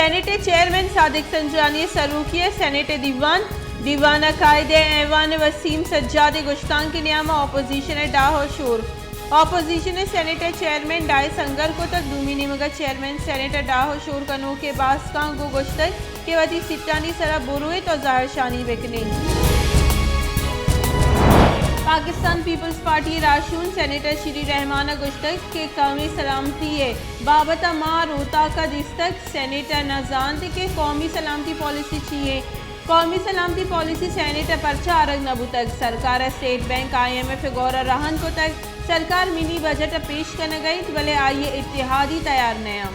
senate chairman Sadiq संजानी सरूकिया senate दीवाना कायदे ऐवान वसीम सज्जाद गुश्तान के नियामा ऑपोजिशन डाहो शोर ऑपोजिशन सेनेट चेयरमैन डाय संगर को तक दूमी निमगा चेयरमैन सेनेट डाहो शोर कनो के बास्कां गो गुश्तक के वती सिट्टानी सरा बुरुए तो जाहिर शानी बिकने पाकिस्तान पीपल्स पार्टी राशून सेनेटर श्री रहमाना गुश्तक के कौमी सलामती बाबता माँ रोता का दिस्तक सेनेटर नजान के कौमी सलामती पॉलिसी चाहिए कौमी सलामती पॉलिसी सेनेटर परचा अरग नबू तक सरकार स्टेट बैंक IMF गौर रहन को तक सरकार मिनी बजट पेश करने गई भले आइए इत्तेहादी तैयार नया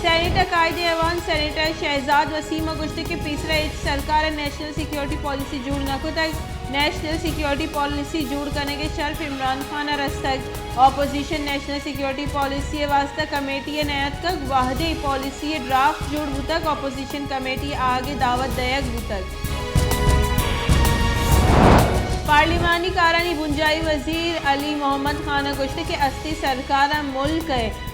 सेनेटर कायदे ऐवान सेनेटर शहजाद वसीम गुश्त के तीसरा सरकार नेशनल सिक्योरिटी पॉलिसी जुड़ न को तक नेशनल सिक्योरिटी पॉलिसी जुड़ करने के शर्फ इमरान खान रस्तक ऑपोजिशन नेशनल सिक्योरिटी पॉलिसी वास्ता कमेटी नयत का वाहदे पॉलिसी ड्राफ्ट जुड़ बुतक ऑपोजिशन कमेटी आगे दावत दयक बुतक पार्लिमानी कारानी बुंजाई वजीर अली मोहम्मद खान गुश्त के अस्ती सरकार मुल्क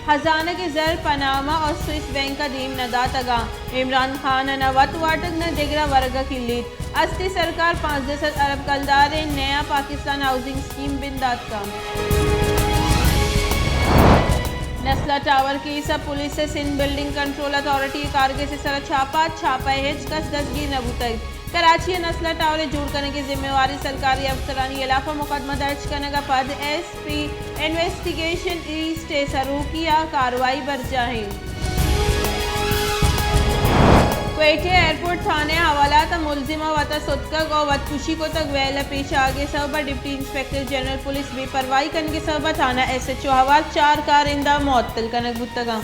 खजाना के जर पनामा और स्विस बैंक का दीम नदा तगा इमरान खान न वत वाटक न दिगरा वर्ग की लीड अस्ती सरकार 5 अरब कलदार नया पाकिस्तान हाउसिंग स्कीम बिंदात का नस्ला टावर की सब पुलिस से सिंध बिल्डिंग कंट्रोल अथॉरिटी कारगे से सरा छापा हिच कस दसगी नबूतक कराची नस्ला टावर जोड़ करने की जिम्मेवारी सरकारी अफसरानी इलाका मुकदमा दर्ज करने का पद SP इन्वेस्टिगेशन ईस्ट सरूकिया कार्रवाई बर जाए क्वेटे एयरपोर्ट थाने हवाला था मुलजिमा वता सुतक और वतकुशी को तक वेला पेश आगे सबा डिप्टी इंस्पेक्टर जनरल पुलिस बेपरवाही करने के सबा थाना SHO हवाल 4 कारिंदा मअतल कनक बुतगा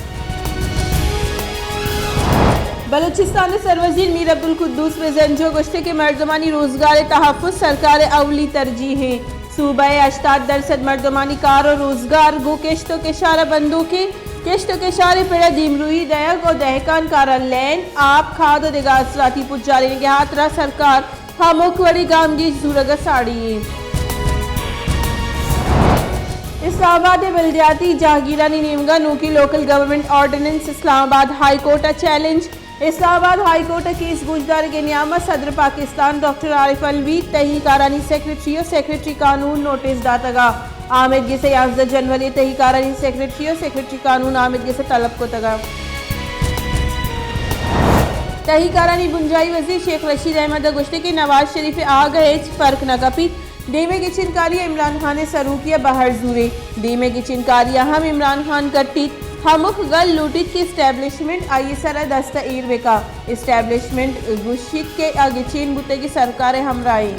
बलूचिस्तान सरवजीर मीर अब्दुल कुद्दूस प्रेजेंटो गुश्ते के मर्दमानी रोजगार तहफ़्फ़ुज़ सरकार अवली तरजीह है सूबा 88% मर्दमानी कार और रोजगार गो किश्तों के शारा बंदों के किश्तों के शारे पेड़ा दिमरुई दयक और दहकान कारा लैन आप खाद और दिगासराती पुजारी के हाथ रहा सरकार हामुखवड़ी गाम की जूरग साड़ी इस्लामाबाद बल्दियाती जहांगीरानी निमगा नूकी local government ordinance Islamabad high court challenge Islamabad high court case गुजदार के नियामत सदर पाकिस्तान डॉक्टर आरिफ अलवी तहहीकारानी सेक्रेटरी और सेक्रेटरी कानून नोटिस दातगा आमिदगी से 11 जनवरी तहहीकारानी सेक्रेटरी और सेक्रेटरी कानून आमिदगी से तलब को तगा तहहीकारानी बुंजाई वजीर शेख रशीद अहमद गुश्ते के नवाज शरीफ आ गए फर्क न कपी दीमे की चिनकारिया इमरान खान ने सरूकिया बाहर जूरे दीमे की चिनकारिया हम इमरान खान कट्टी हमुख गल लूटित की इस्टेब्लिशमेंट आई सरा दस्ता ईरवेका इस्टेब्लिशमेंट गुशित के आगे चीन बुते की सरकार हमराई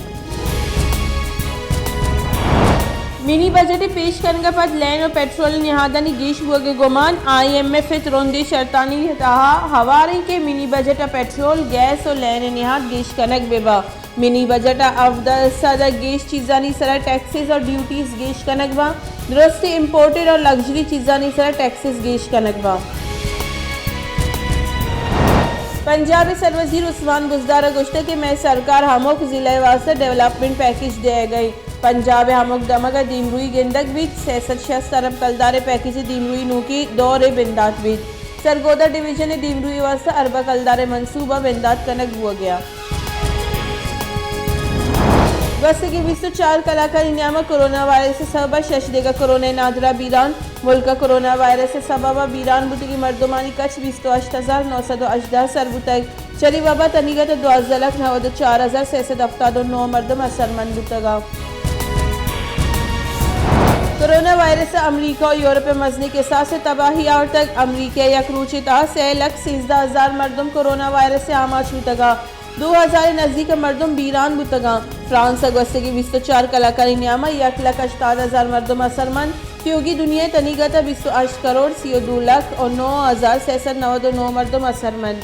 मिनी बजट पेश करने का पद लैन और पेट्रोल निहादानी गीश हुआ के गुमान IMF रोंदी शर्तानी तहा हवारे के मिनी बजट पेट्रोल गैस और लैन निहाद गीश कनक बेबा मिनी बजट अफदल सदर गैस चीज़ानी सरा टैक्सेस और ड्यूटीज गैस कनकबा दुरुस्त इम्पोर्टेड और लग्जरी चीज़ानी सरा टैक्सेस गैस कनकबा पंजाब सरवजीर उस्मान बुजदार गुश्ते के मैं सरकार हमोक जिला वास्ते डेवलपमेंट पैकेज दे गई पंजाब हमोक दमगा दीमरुई गेंदक बीच 66 अरब कलदारे पैकेज दीमरुई नूकी दौरे बिंदात बीच सरगोदा डिवीजन दीमरुई वास्ते अरबा कलदारे मनसूबा बिंदात कनक हुआ गया वस्त के 24 कलाकार नियामक कोरोना वायरस से सबा शश देगा कोरोना नादरा बीरान मुल्क कोरोना वायरस से सबबा बीरान बुती की मर्दमानी कच 28,918 सरबुतक चली बाबा तनीगत 12,94,679 मर्दम असरमंद बुतगा कोरोना वायरस से अमरीका और यूरोप में मजने के साथ से तबाही और तक अमरीका या क्रूचिता से 1,16,000 मर्दम कोरोना वायरस से आमाच बुतगा 2000 नजदीक मर्दम बीरान बुतगा फ्रांस अगस्त की 24 कलाकारी नियामा 1,68,000 मर्दम असरमंद क्योंकि दुनिया तनीगत 28 करोड़ 2 लाख और 9,699 मर्दम असरमंद